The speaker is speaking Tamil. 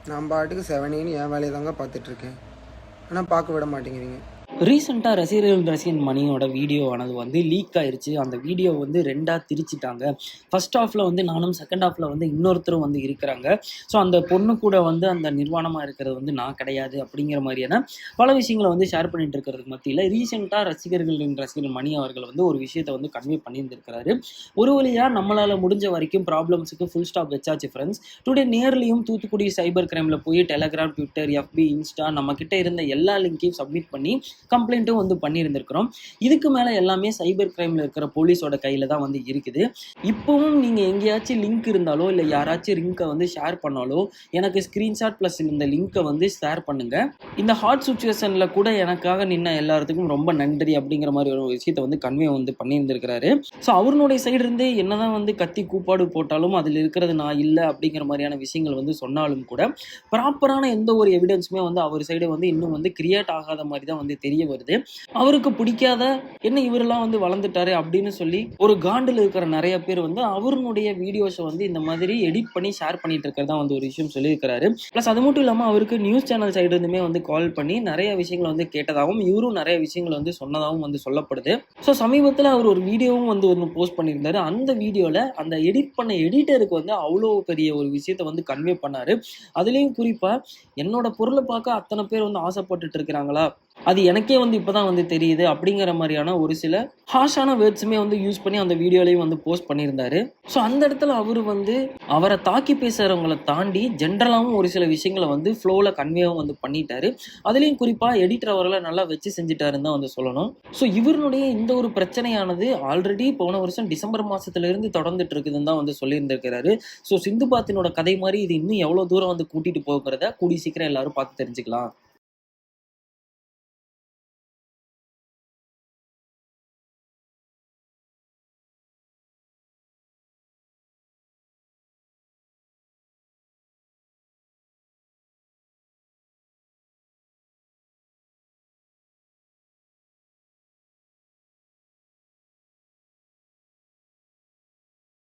நான் பாட்டுக்கு செவனேன்னு என் வேலையை தாங்க பார்த்துட்ருக்கேன். ஆனால் பார்க்க விட மாட்டேங்கிறீங்க. ரீசெண்டாக ரசிகன் மணியோட வீடியோ ஆனது வந்து லீக் ஆயிருச்சு. அந்த வீடியோ வந்து 2ஆ திரிச்சிட்டாங்க. ஃபர்ஸ்ட் ஹாஃபில் வந்து நானும், செகண்ட் ஹாஃபில் வந்து இன்னொருத்தரும் வந்து இருக்கிறாங்க. ஸோ அந்த பொண்ணு கூட வந்து அந்த நிர்வாணமாக இருக்கிறது வந்து நான் கிடையாது அப்படிங்கிற மாதிரியான பல விஷயங்களை வந்து ஷேர் பண்ணிட்டு இருக்கிறதுக்கு மத்தியில் ரீசெண்டாக ரசிகன் மணி அவர்கள் வந்து ஒரு விஷயத்தை வந்து கன்வே பண்ணியிருந்திருக்கிறாரு. ஒரு வழியாக நம்மளால் முடிஞ்ச வரைக்கும் ப்ராப்ளம்ஸுக்கு ஃபுல் ஸ்டாப் வச்சாச்சு ஃப்ரெண்ட்ஸ். டுடே நேர்லையும் தூத்துக்குடி சைபர் கிரைமில் போய் டெலகிராம், ட்விட்டர், எஃபி, இன்ஸ்டா நம்ம கிட்ட இருந்த எல்லா லிங்கையும் சப்மிட் பண்ணி கம்ப்ளைண்ட்டும் வந்து பண்ணியிருந்திருக்கிறோம். இதுக்கு மேலே எல்லாமே சைபர் கிரைமில் இருக்கிற போலீஸோட கையில் தான் வந்து இருக்குது. இப்போவும் நீங்கள் எங்கேயாச்சும் லிங்க் இருந்தாலோ இல்லை யாராச்சும் லிங்கை வந்து ஷேர் பண்ணாலோ எனக்கு ஸ்க்ரீன்ஷாட் ப்ளஸ் இந்த லிங்க்கை வந்து ஷேர் பண்ணுங்கள். இந்த ஹாட் சுச்சுவேஷனில் கூட எனக்காக நின்ன எல்லாத்துக்கும் ரொம்ப நன்றி அப்படிங்கிற மாதிரி ஒரு விஷயத்தை வந்து கன்வே வந்து பண்ணியிருந்திருக்கிறாரு. ஸோ அவருடைய சைடு இருந்து என்னதான் வந்து கத்தி கூப்பாடு போட்டாலும் அதில் இருக்கிறது நான் இல்லை அப்படிங்கிற மாதிரியான விஷயங்கள் வந்து சொன்னாலும் கூட ப்ராப்பரான எந்த ஒரு எவிடன்ஸுமே வந்து அவர் சைடு வந்து இன்னும் வந்து கிரியேட் ஆகாத மாதிரி தான் வந்து தெரிய வருது. அவருக்கு பிடிக்காத என்ன இவரெல்லாம் வந்து வளர்ந்துட்டாரு அப்படின்னு சொல்லி ஒரு காண்டில் இருக்கிற நிறைய பேர் வந்து அவருடைய வீடியோஸை வந்து இந்த மாதிரி எடிட் பண்ணி ஷேர் பண்ணிட்டு இருக்கிறதா வந்து ஒரு விஷயம் சொல்லியிருக்கிறாரு. பிளஸ் அது மட்டும் இல்லாமல் அவருக்கு நியூஸ் சேனல் சைடு இருந்துமே வந்து கால் பண்ணி நிறைய விஷயங்களை வந்து கேட்டதாகவும் இவரும் நிறைய விஷயங்களை வந்து சொன்னதாகவும் வந்து சொல்லப்படுது. ஸோ சமீபத்தில் அவர் ஒரு வீடியோவும் வந்து ஒன்று போஸ்ட் பண்ணியிருந்தாரு. அந்த வீடியோவில் அந்த எடிட் பண்ண எடிட்டருக்கு வந்து அவ்வளோ பெரிய ஒரு விஷயத்தை வந்து கன்வே பண்ணாரு. அதுலேயும் குறிப்பாக என்னோட பொருளை பார்க்க அத்தனை பேர் வந்து ஆசைப்பட்டுட்டு இருக்கிறாங்களா, அது எனக்கே வந்து இப்போதான் வந்து தெரியுது அப்படிங்கிற மாதிரியான ஒரு சில ஹாஷான வேர்ட்ஸுமே வந்து யூஸ் பண்ணி அந்த வீடியோலையும் வந்து போஸ்ட் பண்ணியிருந்தாரு. ஸோ அந்த இடத்துல அவர் வந்து அவரை தாக்கி பேசுகிறவங்களை தாண்டி ஜென்ரலாகவும் ஒரு சில விஷயங்களை வந்து ஃப்ளோவில் கன்வேவும் வந்து பண்ணிட்டாரு. அதுலேயும் குறிப்பாக எடிட்டர் அவர்களை நல்லா வச்சு செஞ்சுட்டாருன்னு தான் வந்து சொல்லணும். ஸோ இவருடைய இந்த ஒரு பிரச்சனையானது ஆல்ரெடி போன வருஷம் டிசம்பர் மாதத்துலேருந்து தொடர்ந்துட்டு இருக்குதுன்னு தான் வந்து சொல்லியிருந்திருக்கிறாரு. ஸோ சிந்து பாத்தினோட கதை மாதிரி இது இன்னும் எவ்வளோ தூரம் வந்து கூட்டிகிட்டு போகிறத கூடி சீக்கிரம் எல்லாரும் பார்த்து தெரிஞ்சுக்கலாம்.